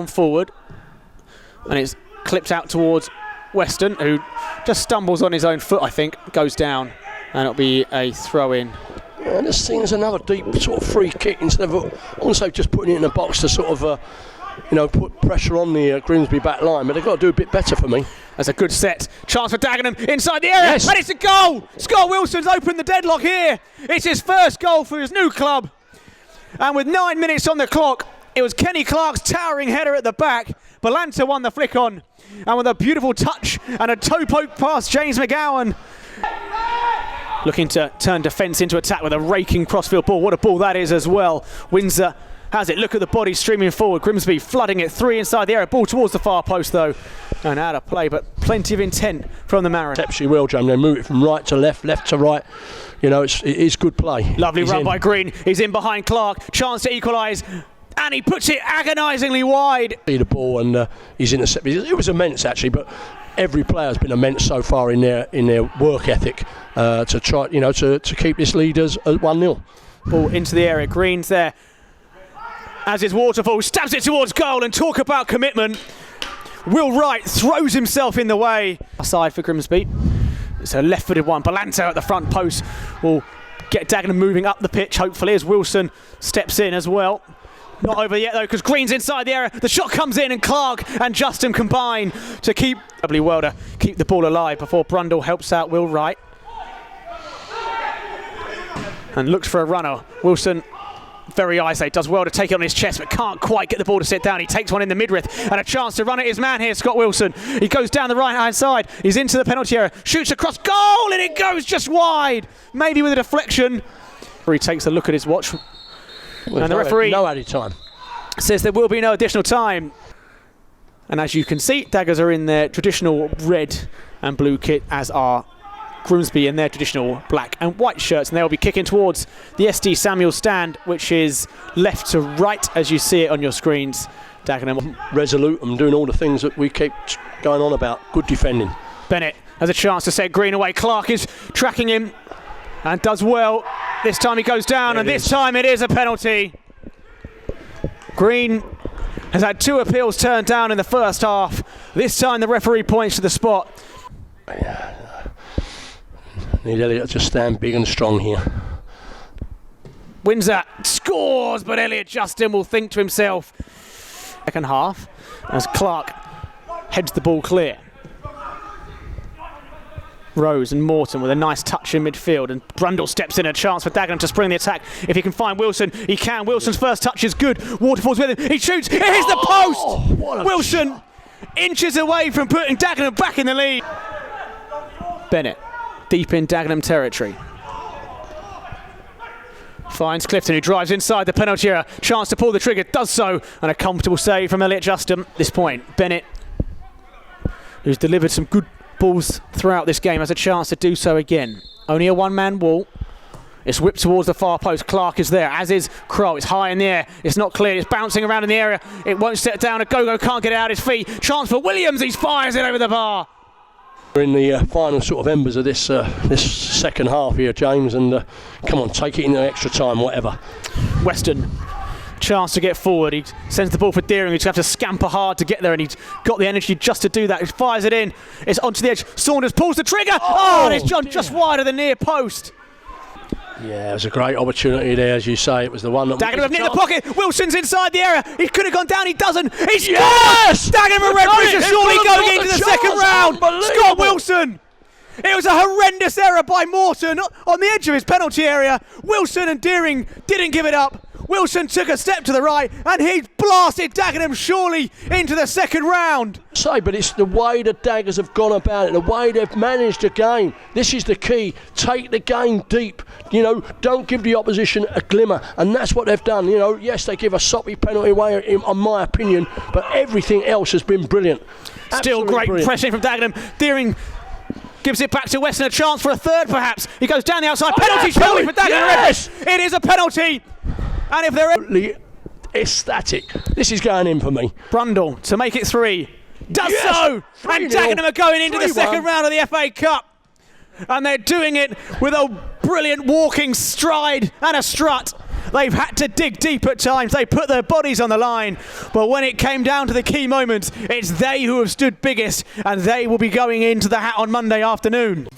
on forward. And it's clipped out towards Weston, who just stumbles on his own foot, I think, goes down. And it'll be a throw-in. And this thing is another deep sort of free kick instead of also just putting it in the box to sort of, put pressure on the Grimsby back line. But they've got to do a bit better for me. That's a good set. Chance for Dagenham inside the area. Yes. And it's a goal. Scott Wilson's opened the deadlock here. It's his first goal for his new club. And with 9 minutes on the clock, it was Kenny Clark's towering header at the back. Balanta won the flick on. And with a beautiful touch and a toe poke past James McGowan. Looking to turn defence into attack with a raking crossfield ball. What a ball that is as well. Windsor has it. Look at the body streaming forward. Grimsby flooding it. 3 inside the area. Ball towards the far post though. And out of play, but plenty of intent from the Mariners. Exceptionally well, James. They move it from right to left, left to right. You know, it is good play. Lovely run by Green. He's in behind Clark. Chance to equalise. And he puts it agonisingly wide. See the ball and he's intercepted. It was immense actually, but every player has been immense so far in their work ethic to try, to keep this lead as 1-0. Ball into the area. Green's there. As his Waterfall stabs it towards goal, and talk about commitment. Will Wright throws himself in the way. Aside for Grimsby. It's a left-footed one. Balanta at the front post will get Dagenham moving up the pitch, hopefully, as Wilson steps in as well. Not over yet, though, because Green's inside the area. The shot comes in, and Clark and Justin combine to keep the ball alive before Brundle helps out Will Wright. And looks for a runner. Wilson, very icy, does well to take it on his chest, but can't quite get the ball to sit down. He takes one in the midriff, and a chance to run at his man here, Scott Wilson. He goes down the right-hand side. He's into the penalty area, shoots across, goal, and it goes just wide. Maybe with a deflection. He takes a look at his watch. Well, and the referee no added time says there will be no additional time. And as you can see, Daggers are in their traditional red and blue kit, as are Grimsby in their traditional black and white shirts, and they'll be kicking towards the SD Samuel stand, which is left to right as you see it on your screens. Dagenham resolute and doing all the things that we keep going on about. Good defending. Bennett has a chance to set Green away. Clark is tracking him and does well. This time he goes down, and this time it is a penalty. Green has had 2 appeals turned down in the first half. This time the referee points to the spot. Need Elliott to stand big and strong here. Windsor scores, but Elliott Justin will think to himself. Second half, as Clark heads the ball clear. Rose and Morton with a nice touch in midfield, and Brundle steps in, a chance for Dagenham to spring the attack. If he can find Wilson, he can. Wilson's first touch is good. Waterfall's with him. He shoots. It hits the post. Wilson inches away from putting Dagenham back in the lead. Bennett deep in Dagenham territory. Finds Clifton, who drives inside the penalty area. Chance to pull the trigger, does so, and a comfortable save from Elliott Justin. At this point, Bennett, who's delivered some good balls throughout this game, has a chance to do so again. Only a one-man wall. It's whipped towards the far post. Clark is there, as is Crow. It's high in the air. It's not clear. It's bouncing around in the area. It won't set down. Agogo can't get it out his feet. Chance for Williams. He fires it over the bar. We're in the final sort of embers of this second half here, James, and come on, take it in the extra time, whatever. Weston, chance to get forward. He sends the ball for Deering, who's going to have to scamper hard to get there, and he's got the energy just to do that. He fires it in. It's onto the edge. Saunders pulls the trigger. And it's just wide of the near post. Yeah, it was a great opportunity there, as you say. It was the one that... Dagenham near the pocket. Wilson's inside the area. He could have gone down. He doesn't. He's yes! Dagenham and Redbridge are surely going into the second round. Scott Wilson. It was a horrendous error by Morton on the edge of his penalty area. Wilson and Deering didn't give it up. Wilson took a step to the right, and he blasted Dagenham surely into the second round. But it's the way the Daggers have gone about it, the way they've managed the game. This is the key. Take the game deep. Don't give the opposition a glimmer, and that's what they've done. Yes, they give a soppy penalty away, in my opinion, but everything else has been brilliant. Still great pressing from Dagenham. Deering gives it back to Weston, a chance for a third perhaps. He goes down the outside. Penalty surely for Dagenham. Yes! It is a penalty. And if they're ecstatic, this is going in for me. Brundle to make it 3. Does so! And Dagenham are going into the second round of the FA Cup. And they're doing it with a brilliant walking stride and a strut. They've had to dig deep at times. They put their bodies on the line. But when it came down to the key moments, it's they who have stood biggest, and they will be going into the hat on Monday afternoon.